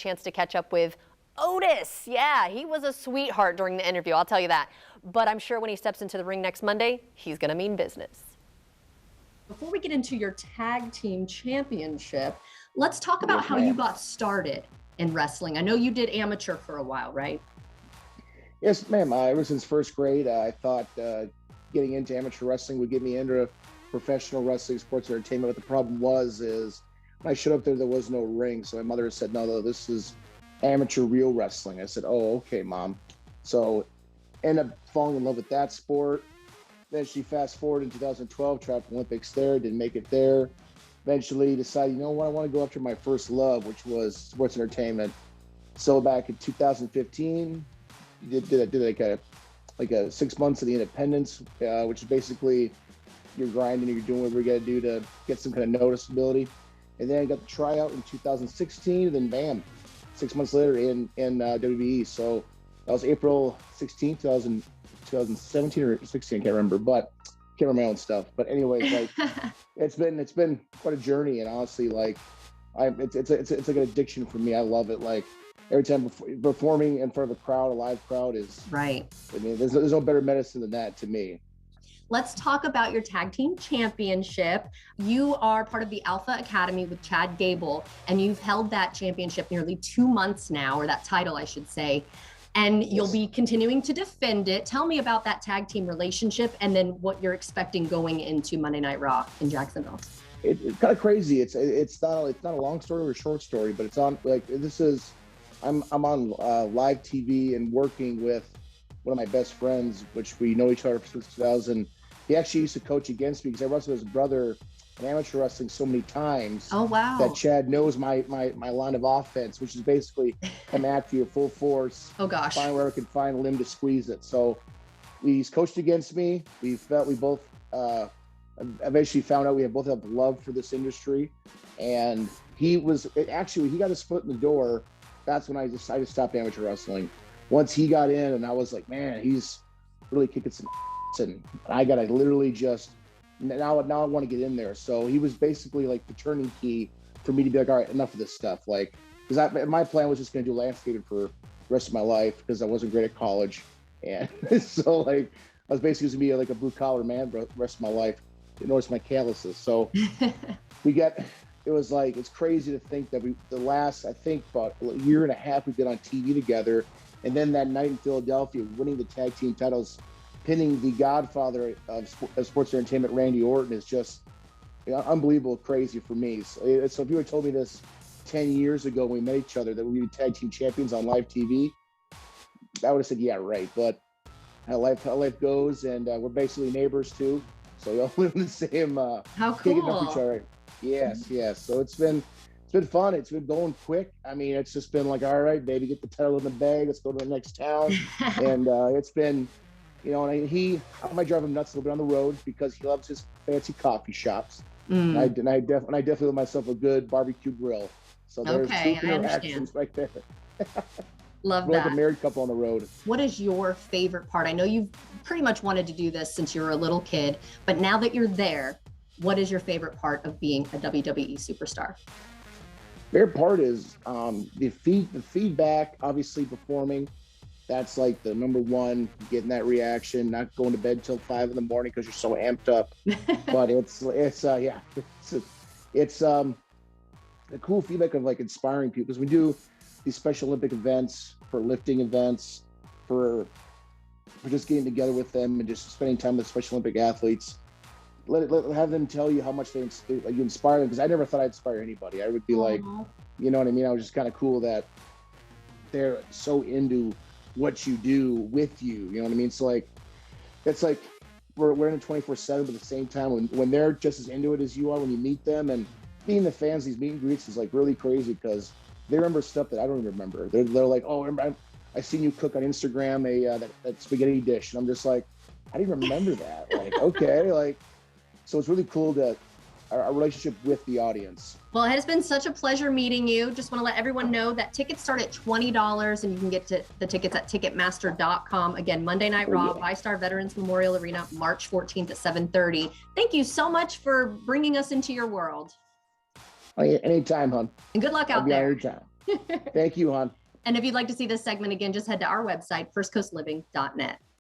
chance to catch up with Otis. Yeah, he was a sweetheart during the interview, I'll tell you that. But I'm sure when he steps into the ring next Monday, he's going to mean business. Before we get into your tag team championship, let's talk about how you got started in wrestling. I know you did amateur for a while, right? Yes, ma'am. Ever since first grade, I thought getting into amateur wrestling would get me into professional wrestling, sports entertainment. But the problem is when I showed up there was no ring. So my mother said, no, this is amateur real wrestling. I said, oh, okay, Mom. So ended up falling in love with that sport. Then she fast forward in 2012, tried for Olympics there, didn't make it there. Eventually decided, you know what, I want to go after my first love, which was sports entertainment. So back in 2015, did like a 6 months of the independence, which is basically you're grinding and you're doing whatever you got to do to get some kind of noticeability. And then I got the tryout in 2016, and then bam, 6 months later in WWE. So that was April 16th, 2017 or 16, I can't remember, but can't remember my own stuff. But anyways, like it's been quite a journey, and honestly, like it's like an addiction for me. I love it. Like every time performing in front of a crowd, a live crowd is right. I mean, there's no better medicine than that to me. Let's talk about your tag team championship. You are part of the Alpha Academy with Chad Gable, and you've held that championship nearly 2 months now, or that title, I should say. And you'll be continuing to defend it. Tell me about that tag team relationship, and then what you're expecting going into Monday Night Raw in Jacksonville. It's kind of crazy. It's not a long story or a short story, but it's on like I'm on live TV and working with one of my best friends, which we know each other since 2000. He actually used to coach against me because I wrestled his brother in amateur wrestling so many times. Oh, wow. That Chad knows my line of offense, which is basically come after you full force. Oh gosh. Find where I can find a limb to squeeze it. So he's coached against me. We both eventually found out we both have love for this industry. And he got his foot in the door. That's when I decided to stop amateur wrestling. Once he got in, and I was like, man, he's really kicking some ass, and I gotta literally just now I want to get in there. So he was basically like the turning key for me to be like, all right, enough of this stuff. Like, because my plan was just gonna do landscaping for the rest of my life because I wasn't great at college, and so like I was basically gonna be like a blue collar man for the rest of my life. You notice my calluses. So it was like, it's crazy to think that the last, I think about a year and a half we've been on TV together. And then that night in Philadelphia, winning the tag team titles, pinning the godfather of sports entertainment, Randy Orton, is just unbelievable, crazy for me. So if you had told me this 10 years ago when we met each other, that we would be tag team champions on live TV, I would have said, yeah, right. But how life goes, and we're basically neighbors too. So we all live in the same how cool. Up each other. Yes. So it's been fun. It's been going quick. I mean, it's just been like, all right, baby, get the title in the bag. Let's go to the next town. And it's been, and I might drive him nuts a little bit on the road because he loves his fancy coffee shops. And I definitely love myself a good barbecue grill. So there's two interactions right there. Love We're that. like a married couple on the road. What is your favorite part? I know you've pretty much wanted to do this since you were a little kid, but now that you're there, what is your favorite part of being a WWE superstar? Favorite part is the feedback, obviously performing. That's like the number one, getting that reaction, not going to bed till 5 in the morning because you're so amped up. But it's the cool feedback of like inspiring people, because we do these Special Olympic events, for lifting events, for just getting together with them and just spending time with Special Olympic athletes. Have them tell you how much you inspire them, because I never thought I'd inspire anybody. I would be like, you know what I mean? I was just kind of cool that they're so into what you do with you. You know what I mean? So like, it's like we're in it 24/7, but at the same time, when they're just as into it as you are, when you meet them, and being the fans, these meet and greets is like really crazy because they remember stuff that I don't even remember. They're like, oh, remember, I seen you cook on Instagram that spaghetti dish, and I'm just like, I didn't remember that. Like, okay, like. So it's really cool that our relationship with the audience. Well, it has been such a pleasure meeting you. Just want to let everyone know that tickets start at $20, and you can get to the tickets at Ticketmaster.com. Again, Monday Night Raw, VyStar Veterans Memorial Arena, March 14th at 7:30. Thank you so much for bringing us into your world. Anytime, hon. And good luck out there. Anytime. Thank you, hon. And if you'd like to see this segment again, just head to our website, firstcoastliving.net.